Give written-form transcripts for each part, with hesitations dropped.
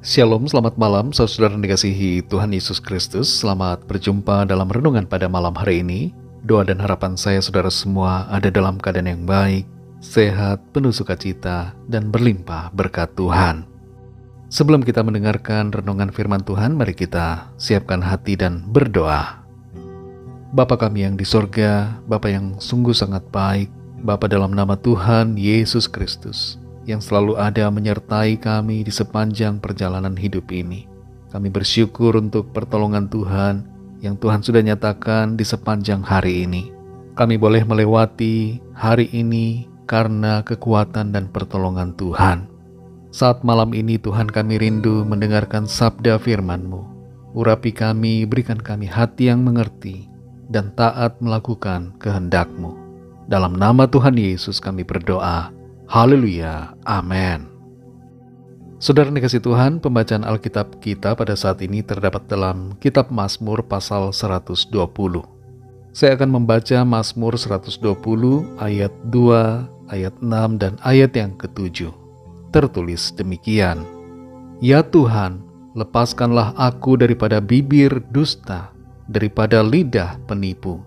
Shalom, selamat malam saudara yang dikasihi Tuhan Yesus Kristus. Selamat berjumpa dalam renungan pada malam hari ini. Doa dan harapan saya saudara semua ada dalam keadaan yang baik, sehat, penuh sukacita, dan berlimpah berkat Tuhan. Sebelum kita mendengarkan renungan firman Tuhan, mari kita siapkan hati dan berdoa. Bapa kami yang di sorga, Bapa yang sungguh sangat baik, Bapa dalam nama Tuhan Yesus Kristus, yang selalu ada menyertai kami di sepanjang perjalanan hidup ini. Kami bersyukur untuk pertolongan Tuhan yang Tuhan sudah nyatakan di sepanjang hari ini. Kami boleh melewati hari ini karena kekuatan dan pertolongan Tuhan. Saat malam ini Tuhan, kami rindu mendengarkan sabda firman-Mu. Urapi kami, berikan kami hati yang mengerti dan taat melakukan kehendak-Mu. Dalam nama Tuhan Yesus kami berdoa. Haleluya, amin. Saudara dikasihi Tuhan, pembacaan Alkitab kita pada saat ini terdapat dalam Kitab Mazmur pasal 120. Saya akan membaca Mazmur 120 ayat 2, ayat 6, dan ayat yang ke-7. Tertulis demikian: Ya Tuhan, lepaskanlah aku daripada bibir dusta, daripada lidah penipu.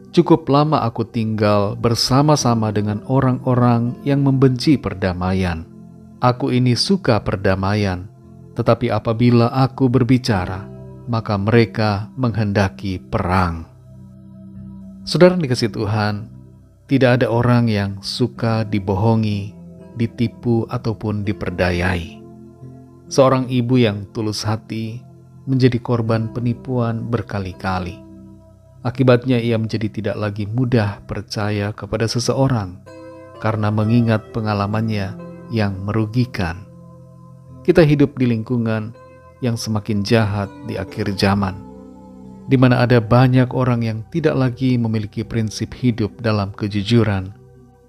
Cukup lama aku tinggal bersama-sama dengan orang-orang yang membenci perdamaian. Aku ini suka perdamaian, tetapi apabila aku berbicara, maka mereka menghendaki perang. Saudara dikasihi Tuhan, tidak ada orang yang suka dibohongi, ditipu, ataupun diperdayai. Seorang ibu yang tulus hati menjadi korban penipuan berkali-kali. Akibatnya ia menjadi tidak lagi mudah percaya kepada seseorang karena mengingat pengalamannya yang merugikan. Kita hidup di lingkungan yang semakin jahat di akhir zaman, di mana ada banyak orang yang tidak lagi memiliki prinsip hidup dalam kejujuran,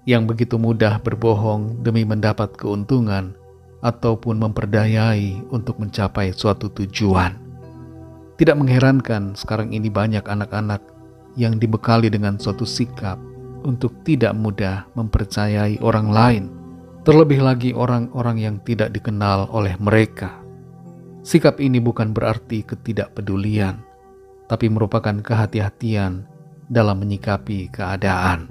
yang begitu mudah berbohong demi mendapat keuntungan ataupun memperdayai untuk mencapai suatu tujuan. Tidak mengherankan sekarang ini banyak anak-anak yang dibekali dengan suatu sikap untuk tidak mudah mempercayai orang lain, terlebih lagi orang-orang yang tidak dikenal oleh mereka. Sikap ini bukan berarti ketidakpedulian, tapi merupakan kehati-hatian dalam menyikapi keadaan.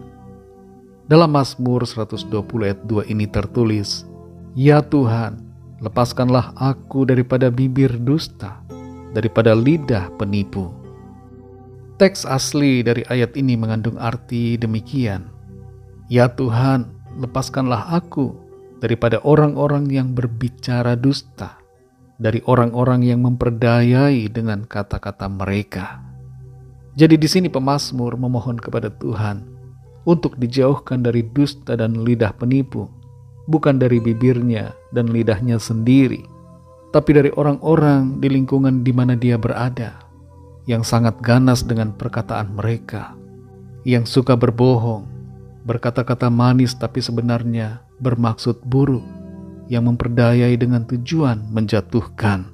Dalam Mazmur 120 ayat 2 ini tertulis, Ya Tuhan, lepaskanlah aku daripada bibir dusta, daripada lidah penipu. Teks asli dari ayat ini mengandung arti demikian: Ya Tuhan, lepaskanlah aku daripada orang-orang yang berbicara dusta, dari orang-orang yang memperdayai dengan kata-kata mereka. Jadi di sini pemazmur memohon kepada Tuhan untuk dijauhkan dari dusta dan lidah penipu, bukan dari bibirnya dan lidahnya sendiri, tapi dari orang-orang di lingkungan di mana dia berada, yang sangat ganas dengan perkataan mereka, yang suka berbohong, berkata-kata manis tapi sebenarnya bermaksud buruk, yang memperdayai dengan tujuan menjatuhkan.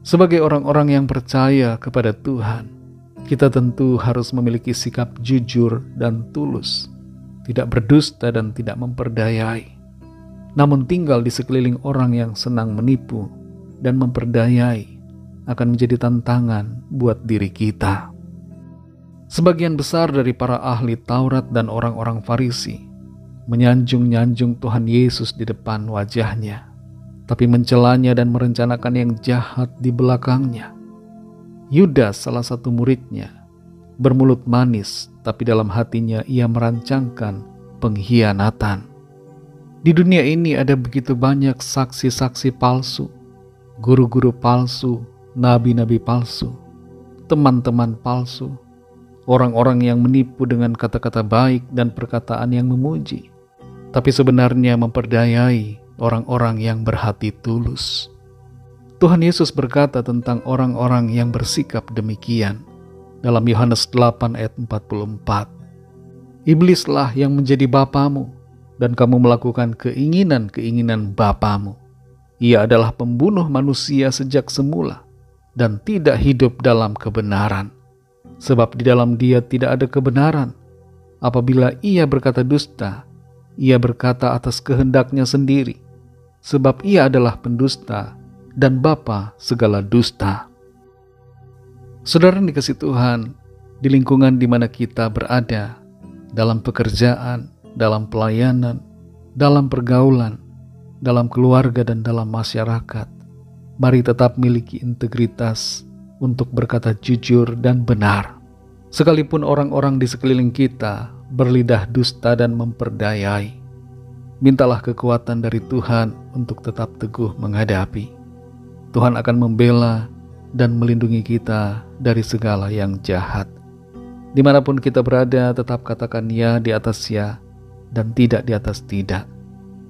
Sebagai orang-orang yang percaya kepada Tuhan, kita tentu harus memiliki sikap jujur dan tulus, tidak berdusta dan tidak memperdayai. Namun tinggal di sekeliling orang yang senang menipu dan memperdayai akan menjadi tantangan buat diri kita. Sebagian besar dari para ahli Taurat dan orang-orang Farisi menyanjung-nyanjung Tuhan Yesus di depan wajahnya, tapi mencelanya dan merencanakan yang jahat di belakangnya. Yudas, salah satu muridnya, bermulut manis, tapi dalam hatinya ia merancangkan pengkhianatan. Di dunia ini ada begitu banyak saksi-saksi palsu, guru-guru palsu, nabi-nabi palsu, teman-teman palsu, orang-orang yang menipu dengan kata-kata baik dan perkataan yang memuji, tapi sebenarnya memperdayai orang-orang yang berhati tulus. Tuhan Yesus berkata tentang orang-orang yang bersikap demikian dalam Yohanes 8 ayat 44. Iblislah yang menjadi bapamu, dan kamu melakukan keinginan-keinginan bapamu. Ia adalah pembunuh manusia sejak semula dan tidak hidup dalam kebenaran, sebab di dalam dia tidak ada kebenaran. Apabila ia berkata dusta, ia berkata atas kehendaknya sendiri, sebab ia adalah pendusta dan bapa segala dusta. Saudara yang dikasihi Tuhan, di lingkungan di mana kita berada, dalam pekerjaan, dalam pelayanan, dalam pergaulan, dalam keluarga dan dalam masyarakat, mari tetap miliki integritas untuk berkata jujur dan benar. Sekalipun orang-orang di sekeliling kita berlidah dusta dan memperdayai, mintalah kekuatan dari Tuhan untuk tetap teguh menghadapi. Tuhan akan membela dan melindungi kita dari segala yang jahat. Dimanapun kita berada, tetap katakan ya di atas ya dan tidak di atas tidak.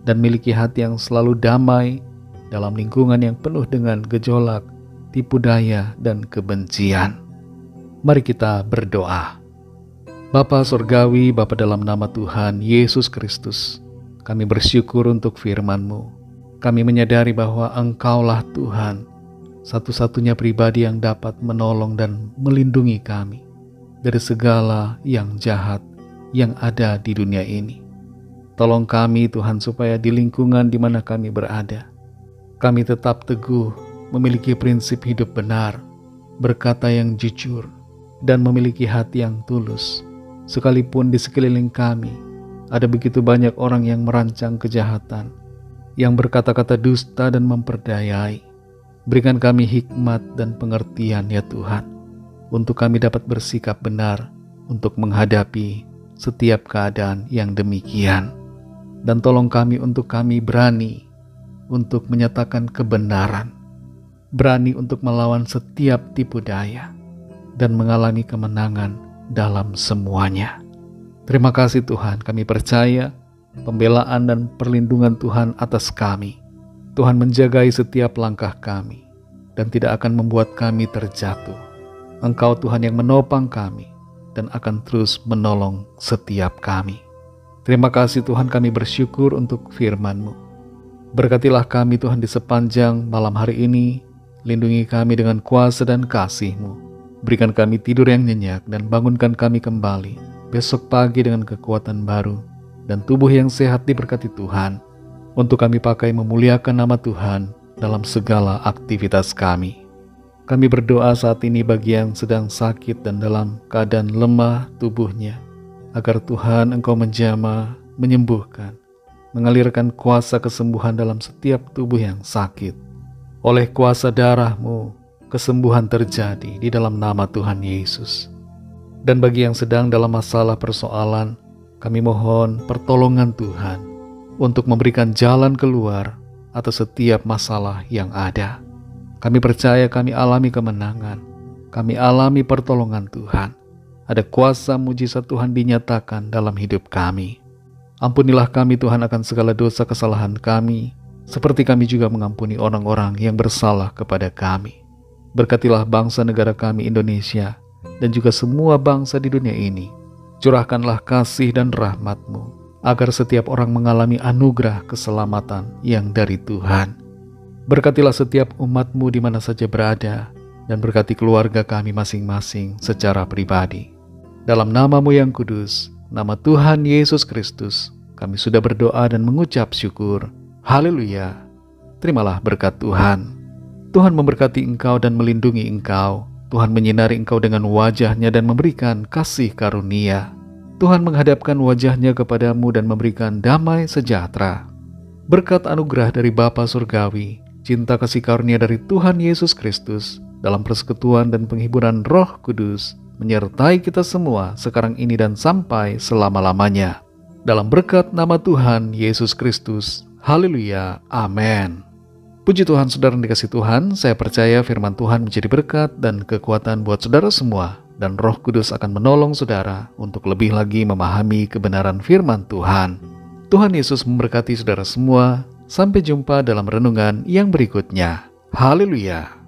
Dan miliki hati yang selalu damai dalam lingkungan yang penuh dengan gejolak, tipu daya, dan kebencian. Mari kita berdoa. Bapa Surgawi, Bapa dalam nama Tuhan Yesus Kristus, kami bersyukur untuk firman-Mu. Kami menyadari bahwa Engkaulah Tuhan, satu-satunya pribadi yang dapat menolong dan melindungi kami dari segala yang jahat yang ada di dunia ini. Tolong kami Tuhan supaya di lingkungan di mana kami berada, kami tetap teguh memiliki prinsip hidup benar, berkata yang jujur, dan memiliki hati yang tulus. Sekalipun di sekeliling kami ada begitu banyak orang yang merancang kejahatan, yang berkata-kata dusta dan memperdayai. Berikan kami hikmat dan pengertian ya Tuhan, untuk kami dapat bersikap benar untuk menghadapi setiap keadaan yang demikian. Dan tolong kami untuk kami berani untuk menyatakan kebenaran, berani untuk melawan setiap tipu daya, dan mengalami kemenangan dalam semuanya. Terima kasih Tuhan, kami percaya pembelaan dan perlindungan Tuhan atas kami. Tuhan menjagai setiap langkah kami dan tidak akan membuat kami terjatuh. Engkau Tuhan yang menopang kami dan akan terus menolong setiap kami. Terima kasih Tuhan, kami bersyukur untuk firman-Mu. Berkatilah kami Tuhan di sepanjang malam hari ini. Lindungi kami dengan kuasa dan kasih-Mu. Berikan kami tidur yang nyenyak dan bangunkan kami kembali besok pagi dengan kekuatan baru dan tubuh yang sehat diberkati Tuhan, untuk kami pakai memuliakan nama Tuhan dalam segala aktivitas kami. Kami berdoa saat ini bagi yang sedang sakit dan dalam keadaan lemah tubuhnya, agar Tuhan Engkau menjamah, menyembuhkan, mengalirkan kuasa kesembuhan dalam setiap tubuh yang sakit. Oleh kuasa darah-Mu, kesembuhan terjadi di dalam nama Tuhan Yesus. Dan bagi yang sedang dalam masalah persoalan, kami mohon pertolongan Tuhan untuk memberikan jalan keluar atas setiap masalah yang ada. Kami percaya kami alami kemenangan, kami alami pertolongan Tuhan. Ada kuasa mujizat Tuhan dinyatakan dalam hidup kami. Ampunilah kami Tuhan akan segala dosa kesalahan kami, seperti kami juga mengampuni orang-orang yang bersalah kepada kami. Berkatilah bangsa negara kami Indonesia, dan juga semua bangsa di dunia ini. Curahkanlah kasih dan rahmat-Mu, agar setiap orang mengalami anugerah keselamatan yang dari Tuhan. Berkatilah setiap umat-Mu di mana saja berada, dan berkati keluarga kami masing-masing secara pribadi. Dalam nama-Mu yang kudus, nama Tuhan Yesus Kristus, kami sudah berdoa dan mengucap syukur. Haleluya. Terimalah berkat Tuhan. Tuhan memberkati engkau dan melindungi engkau. Tuhan menyinari engkau dengan wajah-Nya dan memberikan kasih karunia. Tuhan menghadapkan wajah-Nya kepadamu dan memberikan damai sejahtera. Berkat anugerah dari Bapa Surgawi, cinta kasih karunia dari Tuhan Yesus Kristus, dalam persekutuan dan penghiburan Roh Kudus, menyertai kita semua sekarang ini dan sampai selama-lamanya. Dalam berkat nama Tuhan Yesus Kristus. Haleluya. Amin. Puji Tuhan, saudara yang dikasihi Tuhan, saya percaya firman Tuhan menjadi berkat dan kekuatan buat saudara semua, dan Roh Kudus akan menolong saudara untuk lebih lagi memahami kebenaran firman Tuhan. Tuhan Yesus memberkati saudara semua. Sampai jumpa dalam renungan yang berikutnya. Haleluya.